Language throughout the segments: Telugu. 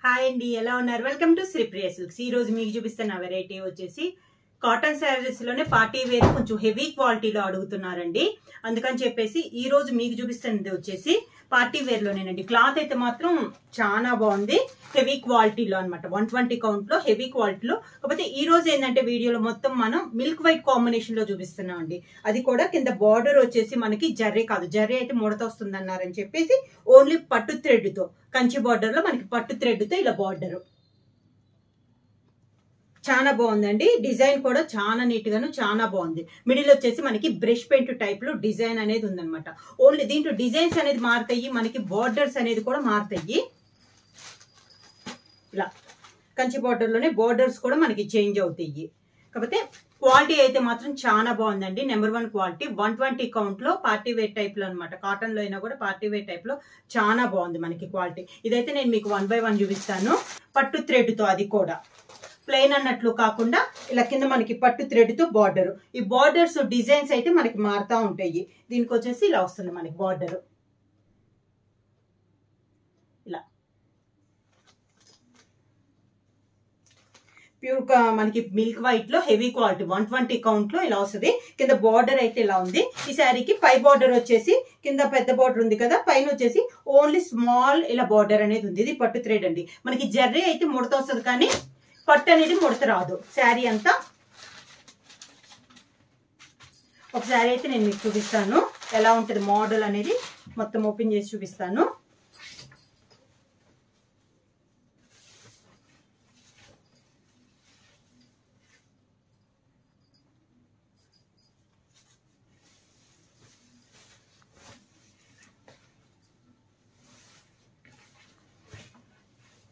హాయ్ అండి, ఎలా ఉన్నారు? Welcome to Sripriya silks. ఈ రోజు మీకు చూపిస్తున్న వెరైటీ వచ్చేసి కాటన్ శారీస్ లోనే పార్టీ వేర్ కొంచెం హెవీ క్వాలిటీలో అడుగుతున్నారండి. అందుకని చెప్పేసి ఈ రోజు మీకు చూపిస్తున్నది వచ్చేసి పార్టీ వేర్ లోనేనండి. క్లాత్ అయితే మాత్రం చాలా బాగుంది, హెవీ క్వాలిటీలో అనమాట. 120 కౌంట్ లో హెవీ క్వాలిటీలో. కాకపోతే ఈ రోజు ఏంటంటే వీడియోలో మొత్తం మనం మిల్క్ వైట్ కాంబినేషన్ లో చూపిస్తున్నాం అండి. అది కూడా కింద బార్డర్ వచ్చేసి మనకి జర్రీ కాదు, జర్రీ అయితే ముడత వస్తుంది అన్నారని చెప్పేసి ఓన్లీ పట్టు థ్రెడ్ తో, కంచి బార్డర్ లో మనకి పట్టు థ్రెడ్ తో ఇలా బార్డర్ చాలా బాగుందండి. డిజైన్ కూడా చాలా నీట్ గాను చాలా బాగుంది. మిడిల్ వచ్చేసి మనకి బ్రష్ పెయింట్ టైప్ లో డిజైన్ అనేది ఉందన్నమాట. ఓన్లీ దీంట్లో డిజైన్స్ అనేది మారుతాయి, మనకి బార్డర్స్ అనేది కూడా మారుతాయి. ఇలా కంచి బార్డర్ లోనే బార్డర్స్ కూడా మనకి చేంజ్ అవుతాయి. కాకపోతే క్వాలిటీ అయితే మాత్రం చాలా బాగుందండి. Number 1 quality. 120 కౌంట్ లో పార్టీ వేర్ టైప్ లో అనమాట. కాటన్ లో అయినా కూడా పార్టీ వేర్ టైప్ లో చాలా బాగుంది మనకి క్వాలిటీ. ఇదైతే నేను మీకు 1 by 1 చూపిస్తాను. పట్టు థ్రెడ్ తో, అది కూడా ప్లెయిన్ అన్నట్లు కాకుండా ఇలా కింద మనకి పట్టు థ్రెడ్ తో బార్డర్. ఈ బార్డర్స్ డిజైన్స్ అయితే మనకి మారుతా ఉంటాయి. దీనికి వచ్చేసి ఇలా వస్తుంది మనకి బార్డర్. ఇలా ప్యూర్ మనకి మిల్క్ వైట్ లో హెవీ క్వాలిటీ 120 కౌంట్ లో ఇలా వస్తుంది. కింద బార్డర్ అయితే ఇలా ఉంది. ఈ శారీకి పై బార్డర్ వచ్చేసి కింద పెద్ద బార్డర్ ఉంది కదా, పైన వచ్చేసి ఓన్లీ స్మాల్ ఇలా బార్డర్ అనేది ఉంది. ఇది పట్టు థ్రెడ్ అండి. మనకి జర్రీ అయితే ముడత వస్తుంది కానీ పట్టు అనేది ముడత రాదు. శారీ అంతా ఒక శారీ అయితే నేను మీకు చూపిస్తాను ఎలా ఉంటుంది మోడల్ అనేది. మొత్తం ఓపెన్ చేసి చూపిస్తాను.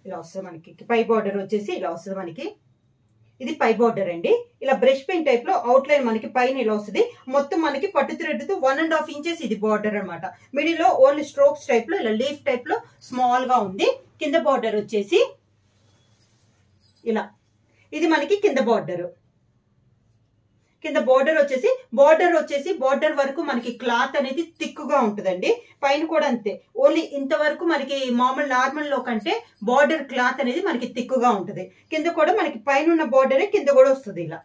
ఇలా వస్తుంది మనకి. పై బార్డర్ వచ్చేసి ఇలా వస్తుంది మనకి. ఇది పై బార్డర్ అండి. ఇలా బ్రష్ పెయింట్ టైప్ లో అవుట్ లైన్ మనకి పైన ఇలా వస్తుంది. మొత్తం మనకి పట్టు థ్రెడ్ తో 1.5 ఇంచెస్ ఇది బార్డర్ అనమాట. మిడిల్ లో ఓన్లీ స్ట్రోక్స్ టైప్ లో ఇలా లీఫ్ టైప్ లో స్మాల్ గా ఉంది. కింద బార్డర్ వచ్చేసి ఇలా, ఇది మనకి కింద బార్డర్. కింద బార్డర్ వచ్చేసి బార్డర్ వరకు మనకి క్లాత్ అనేది థిక్గా ఉంటుందండి. పైన కూడా అంతే. ఓన్లీ ఇంతవరకు మనకి మామూలు నార్మల్ లో కంటే బార్డర్ క్లాత్ అనేది మనకి థిక్గా ఉంటుంది. కింద కూడా మనకి పైన ఉన్న బార్డరే కింద కూడా వస్తుంది. ఇలా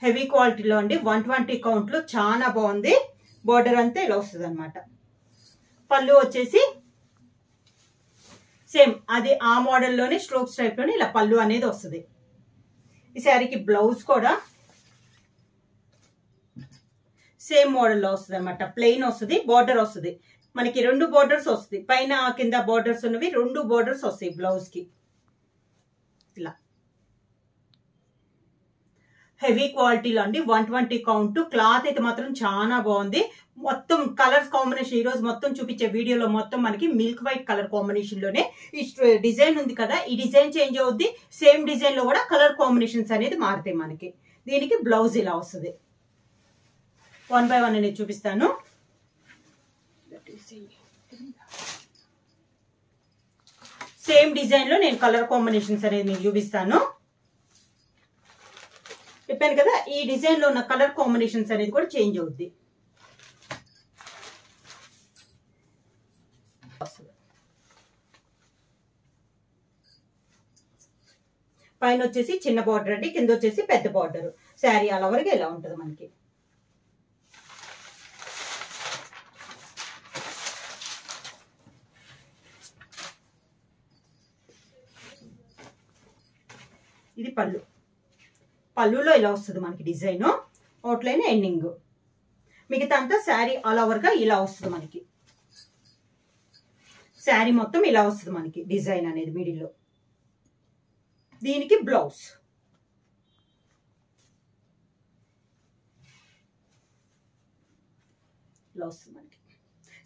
హెవీ క్వాలిటీలో అండి. 120 కౌంట్ లో చాలా బాగుంది. బార్డర్ అంతా ఇలా వస్తుంది అనమాట. పళ్ళు వచ్చేసి సేమ్ అది ఆ మోడల్లోనే స్ట్రోక్స్ టైప్ లోనే ఇలా పళ్ళు అనేది వస్తుంది. ఈ శారీకి బ్లౌజ్ కూడా సేమ్ మోడల్లో వస్తుంది అనమాట. ప్లెయిన్ వస్తుంది, బార్డర్ వస్తుంది మనకి. 2 బార్డర్స్ వస్తుంది. పైన కింద బార్డర్స్ ఉన్నవి 2 బార్డర్స్ వస్తాయి బ్లౌజ్ కి. ఇలా హెవీ క్వాలిటీలో అండి. 120 కౌంట్. క్లాత్ అయితే మాత్రం చాలా బాగుంది. మొత్తం కలర్స్ కాంబినేషన్ ఈ రోజు మొత్తం చూపించే వీడియోలో మొత్తం మనకి మిల్క్ వైట్ కలర్ కాంబినేషన్ లోనే ఈ డిజైన్ ఉంది కదా, ఈ డిజైన్ చేంజ్ అవుద్ది. సేమ్ డిజైన్ లో కూడా కలర్ కాంబినేషన్స్ అనేది మారుతాయి మనకి. దీనికి బ్లౌజ్ ఇలా వస్తుంది. 1 by 1 అనేది చూపిస్తాను. సేమ్ డిజైన్ లో నేను కలర్ కాంబినేషన్స్ అనేది మీకు చూపిస్తాను. చెప్పాను కదా, ఈ డిజైన్ లో ఉన్న కలర్ కాంబినేషన్స్ అనేది కూడా చేంజ్ అవుద్ది. పైన వచ్చేసి చిన్న బార్డర్ అండి, కింద వచ్చేసి పెద్ద బార్డర్. శారీ అలా వరకు ఇలా ఉంటుంది మనకి. ఇది పళ్ళు. పళ్ళులో ఇలా వస్తుంది మనకి డిజైన్. Outline ending. మిగతా అంతా శారీ ఆల్ ఓవర్ గా ఇలా వస్తుంది మనకి. శారీ మొత్తం ఇలా వస్తుంది మనకి డిజైన్ అనేది మిడిల్లో. దీనికి బ్లౌజ్ ఇలా వస్తుంది మనకి.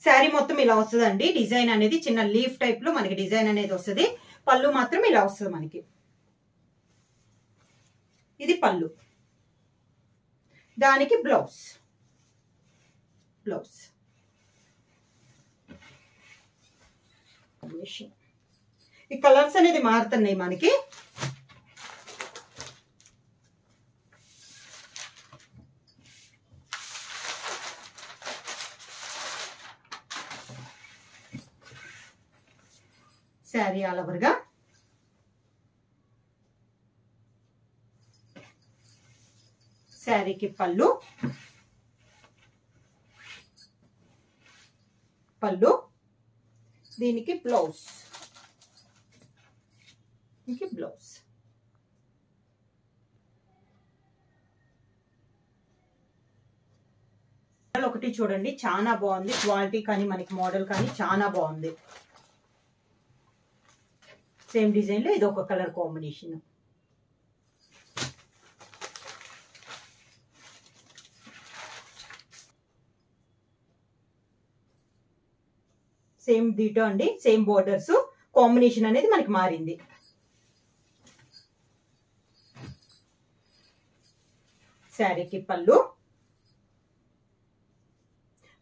శారీ మొత్తం ఇలా వస్తుందండి. డిజైన్ అనేది చిన్న లీఫ్ టైప్ లో మనకి డిజైన్ అనేది వస్తుంది. పళ్ళు మాత్రం ఇలా వస్తుంది మనకి. ఇది పళ్ళు. దానికి బ్లౌజ్. ఈ కలర్స్ అనేది మారుతున్నాయి మనకి. శారీ ఆల్ ఓవర్ గా శారీకి పళ్ళు దీనికి బ్లౌజ్ ఒకటి చూడండి, చాలా బాగుంది క్వాలిటీ కానీ మనకి మోడల్ కానీ చాలా బాగుంది. సేమ్ డిజైన్ లో ఇది ఒక కలర్ కాంబినేషన్. సేమ్ దీటో అండి, సేమ్ బోర్డర్స్, కాంబినేషన్ అనేది మనకి మారింది. శారీకి పళ్ళు,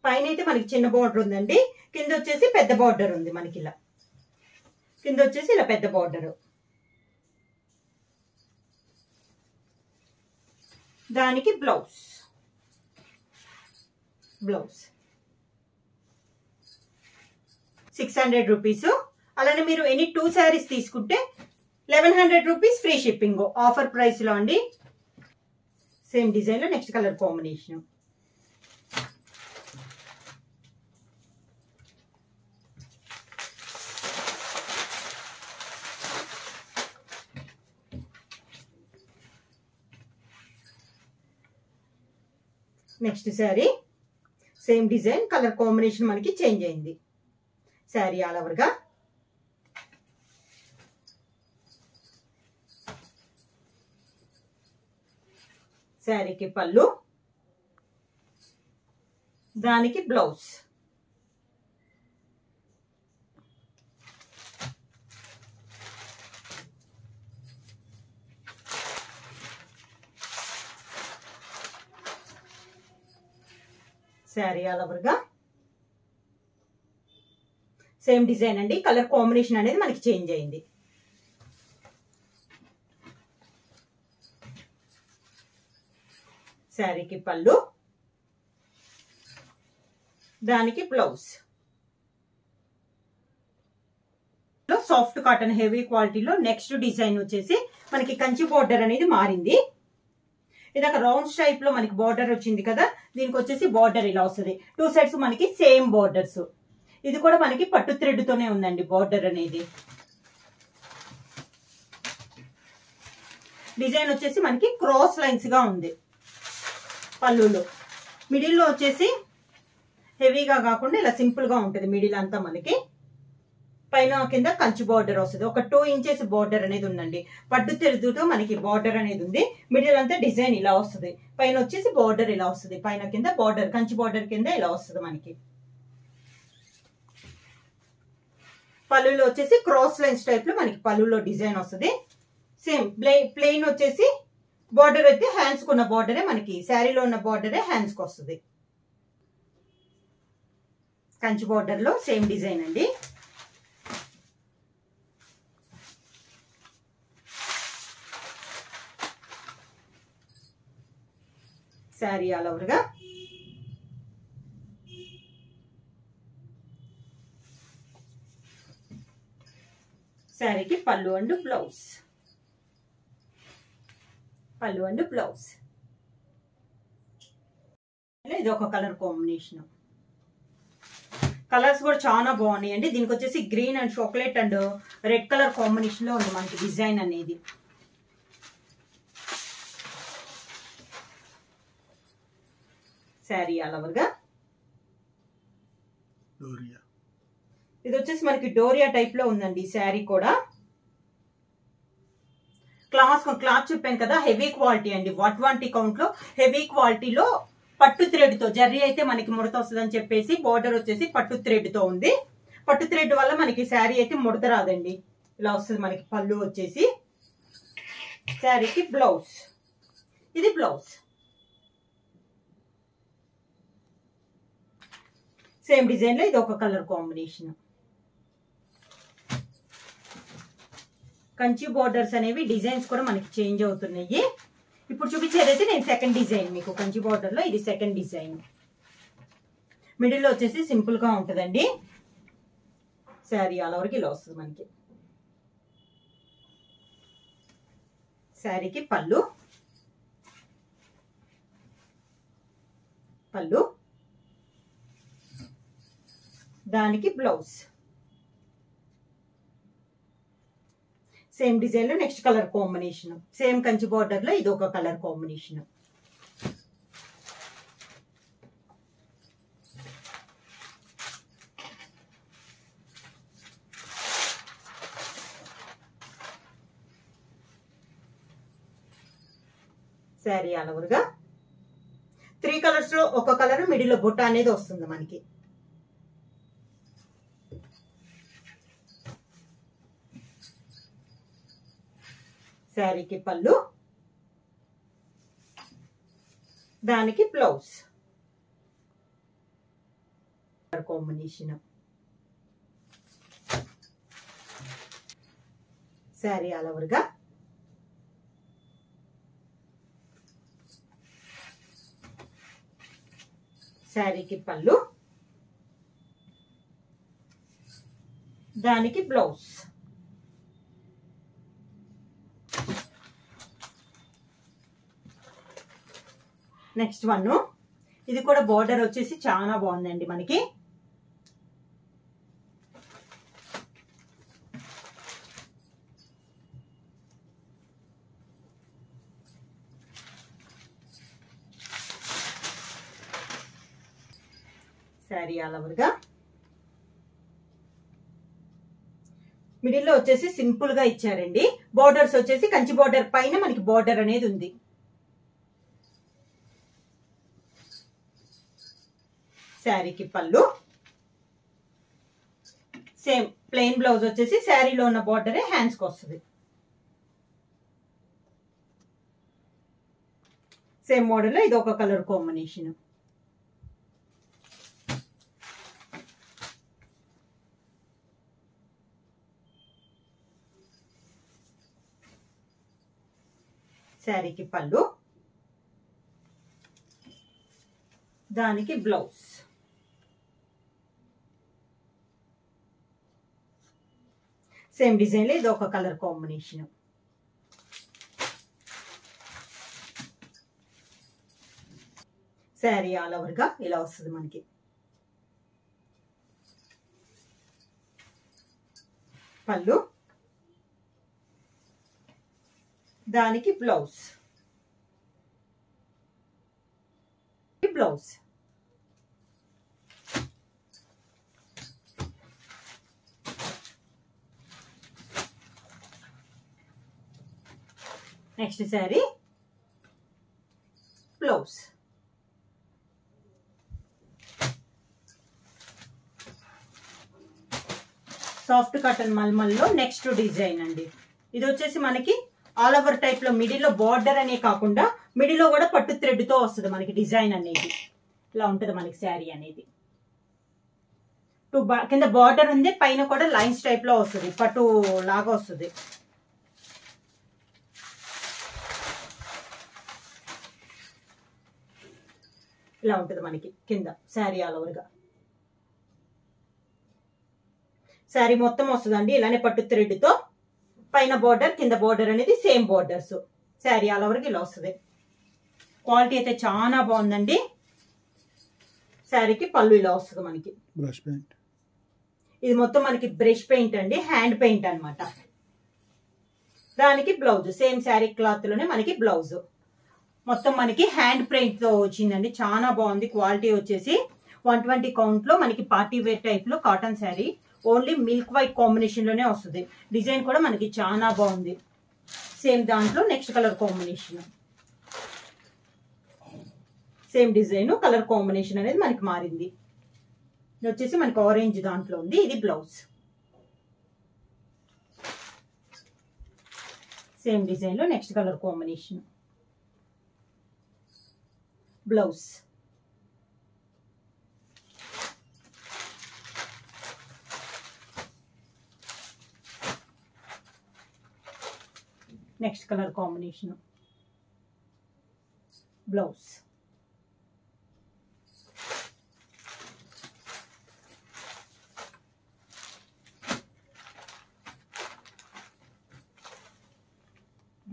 పైన అయితే మనకి చిన్న బార్డర్ ఉందండి, కింద వచ్చేసి పెద్ద బార్డర్ ఉంది. మనకి ఇలా కింద వచ్చేసి ఇలా పెద్ద బార్డర్. దానికి బ్లౌజ్ 600 రూపీస్. అలానే మీరు ఎనీ 2 శారీస్ తీసుకుంటే 1100 rupees free shipping offer price లో అండి. సేమ్ డిజైన్ లో next colour combination. Next sari same design, colour combination మనకి చేంజ్ అయింది. శారీ ఆల్ ఓవర్ గా శారీకి పళ్ళు, దానికి బ్లౌజ్. శారీ ఆల్ ఓవర్ గా సేమ్ డిజైన్ అండి, కలర్ కాంబినేషన్ అనేది మనకి చేంజ్ అయింది. శారీకి పళ్ళు, దానికి బ్లౌజ్. సాఫ్ట్ కాటన్ హెవీ క్వాలిటీలో నెక్స్ట్ డిజైన్ వచ్చేసి మనకి కంచి బోర్డర్ అనేది మారింది. ఇదొక రౌండ్ టైప్ లో మనకి బోర్డర్ వచ్చింది కదా, దీనికి వచ్చేసి బోర్డర్ ఇలా వస్తుంది. 2 సైడ్స్ మనకి సేమ్ బోర్డర్స్. ఇది కూడా మనకి పట్టు థ్రెడ్ తోనే ఉందండి బోర్డర్ అనేది. డిజైన్ వచ్చేసి మనకి క్రాస్ లైన్స్ గా ఉంది. పళ్ళులో మిడిల్లో వచ్చేసి హెవీగా కాకుండా ఇలా సింపుల్ గా ఉంటుంది. మిడిల్ అంతా మనకి పైన కింద కంచి బార్డర్ వస్తుంది. ఒక 2 ఇంచెస్ బార్డర్ అనేది ఉందండి. పట్టు థ్రెడ్తో మనకి బార్డర్ అనేది ఉంది. మిడిల్ అంతా డిజైన్ ఇలా వస్తుంది. పైన వచ్చేసి బార్డర్ ఇలా వస్తుంది. పైన కింద బార్డర్ కంచి బార్డర్ కింద ఇలా వస్తుంది మనకి. పళ్ళులో వచ్చేసి క్రాస్ లైన్స్ టైప్ లో మనకి పళ్ళులో డిజైన్ వస్తుంది. సేమ్ ప్లెయిన్ వచ్చేసి బార్డర్ అయితే హ్యాండ్స్ కున్న బార్డరే మనకి శారీలో ఉన్న బార్డరే హ్యాండ్స్ కి వస్తుంది. కంచి బార్డర్ లో సేమ్ డిజైన్ అండి. శారీ ఆల్ ఓవర్ గా శారీకి పళ్ళు అండ్ బ్లౌజ్. ఇది ఒక కలర్ కాంబినేషన్. కలర్స్ కూడా చాలా బాగున్నాయి అండి. దీనికి వచ్చేసి green and chocolate and red colour combination లో ఉంది మనకి డిజైన్ అనేది. శారీ ఆల్ ఓవర్ గా ఇది వచ్చేసి మనకి డోరియా టైప్ లో ఉందండి. శారీ కూడా క్లాత్ చెప్పాను కదా, హెవీ క్వాలిటీ అండి. 120 కౌంట్ లో హెవీ క్వాలిటీలో పట్టు థ్రెడ్ తో, జర్రీ అయితే మనకి ముడత వస్తుందని చెప్పేసి బోర్డర్ వచ్చేసి పట్టు థ్రెడ్ తో ఉంది. పట్టు థ్రెడ్ వల్ల మనకి శారీ అయితే ముడత రాదండి. ఇలా వస్తుంది మనకి. పళ్ళు వచ్చేసి శారీకి బ్లౌజ్. ఇది బ్లౌజ్. సేమ్ డిజైన్ లో ఇది ఒక కలర్ కాంబినేషన్. కంచి బోర్డర్స్ అనేవి డిజైన్స్ కూడా మనకి చేంజ్ అవుతున్నాయి. ఇప్పుడు చూపించేదైతే నేను సెకండ్ డిజైన్ మీకు. కంచి బోర్డర్ లో ఇది సెకండ్ డిజైన్. మిడిల్ లో వచ్చేసి సింపుల్ గా ఉంటుందండి. శారీ ఆల్ ఓవర్కి ఇలా వస్తుంది మనకి. శారీకి పళ్ళు, పళ్ళు దానికి బ్లౌజ్. సేమ్ డిజైన్ లో next colour combination, same Kanchi border లో ఇది ఒక colour combination. Sari all over గా 3 కలర్స్ లో ఒక కలర్ మిడిల్ లో బుట్ట అనేది వస్తుంది మనకి. శారీకి పళ్ళు, దానికి blouse combination. Sari all over గా శారీకి పళ్ళు, దానికి బ్లౌజ్. నెక్స్ట్ వన్, ఇది కూడా బార్డర్ వచ్చేసి చాలా బాగుందండి మనకి. శారీ ఆల్ ఓవర్ గా మిడిల్ లో వచ్చేసి సింపుల్ గా ఇచ్చారండి. బార్డర్స్ వచ్చేసి కంచి బార్డర్ పైన మనకి బార్డర్ అనేది ఉంది. శారీకి పళ్ళు, సేమ్ ప్లెయిన్ బ్లౌజ్ వచ్చేసి శారీలో ఉన్న బార్డరే హ్యాండ్స్ కి వస్తుంది. సేమ్ మోడల్ లో ఇది ఒక కలర్ కాంబినేషన్. శారీకి పళ్ళు, దానికి బ్లౌజ్. సేమ్ డిజైన్ లో ఇది ఒక colour combination. Sari all over గా ఇలా వస్తుంది మనకి. పళ్ళు, దానికి blouse. Blouse next sari blouse. Soft cotton మల్మల్లో నెక్స్ట్ డిజైన్ అండి. ఇది వచ్చేసి మనకి ఆల్ ఓవర్ టైప్ లో మిడిల్ లో బార్డర్ అనే కాకుండా మిడిల్ లో కూడా పట్టు థ్రెడ్ తో వస్తుంది మనకి డిజైన్ అనేది. ఇలా ఉంటది మనకి శారీ అనేది. కింద బార్డర్ ఉంది, పైన కూడా లైన్స్ టైప్ లో వస్తుంది, పట్టు లాగా వస్తుంది. ఇలా ఉంటది మనకి కింద శారీ ఆల్ ఓవర్ గా. శారీ మొత్తం వస్తుందండి ఇలానే పట్టు థ్రెడ్ తో, పైన బార్డర్ కింద బార్డర్ అనేది same borders. Sari all over కి ఇలా వస్తుంది. క్వాలిటీ అయితే చాలా బాగుందండి. శారీకి పళ్ళు ఇలా వస్తుంది మనకి. బ్రష్ పెయింట్, ఇది మొత్తం మనకి బ్రష్ పెయింట్ అండి, హ్యాండ్ పెయింట్ అన్నమాట. దానికి బ్లౌజ్ సేమ్ శారీ క్లాత్ లోనే మనకి బ్లౌజ్. మొత్తం మనకి హ్యాండ్ పెయింట్ తో వచ్చిందండి, చాలా బాగుంది. క్వాలిటీ వచ్చేసి 120 కౌంట్ లో మనకి పార్టీ వేర్ టైప్ లో cotton sari. Only milk white combination లోనే వస్తుంది. డిజైన్ కూడా మనకి చాలా బాగుంది. సేమ్ దాంట్లో next colour combination, same design colour combination అనేది మనకి మారింది. ఇది వచ్చేసి మనకి ఆరెంజ్ దాంట్లో ఉంది. ఇది బ్లౌజ్. సేమ్ డిజైన్ లో next colour combination blouse. Next colour combination blouse.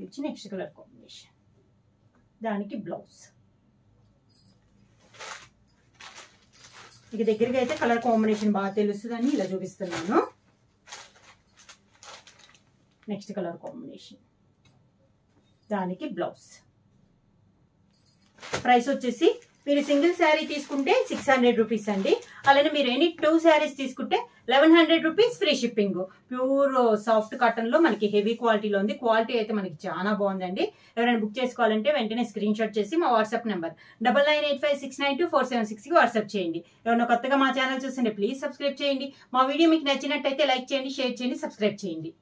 ఇచ్చి నెక్స్ట్ కలర్ కాంబినేషన్, దానికి బ్లౌజ్. ఇక దగ్గరగా అయితే కలర్ కాంబినేషన్ బాగా తెలుస్తుందని ఇలా చూపిస్తున్నాను. నెక్స్ట్ కలర్ కాంబినేషన్, దానికి బ్లౌజ్. ప్రైస్ వచ్చేసి మీరు సింగిల్ శారీ తీసుకుంటే 600 రూపీస్ అండి. అలానే మీరు ఎనీ 2 శారీస్ తీసుకుంటే 1100 rupees free shipping. Pure soft cotton లో మనకి హెవీ క్వాలిటీలో ఉంది. క్వాలిటీ అయితే మనకి చాలా బాగుందండి. ఎవరైనా బుక్ చేసుకోవాలంటే వెంటనే స్క్రీన్ షాట్ చేసి మా వాట్సాప్ నెంబర్ 9985692476 కి వాట్సాప్ చేయండి. ఎవరైనా కొత్తగా మా ఛానల్ చూస్తుంటే ప్లీజ్ సబ్స్క్రైబ్ చేయండి. మా వీడియో మీకు నచ్చినట్టయితే లైక్ చేయండి, షేర్ చేయండి, సబ్స్క్రైబ్ చేయండి.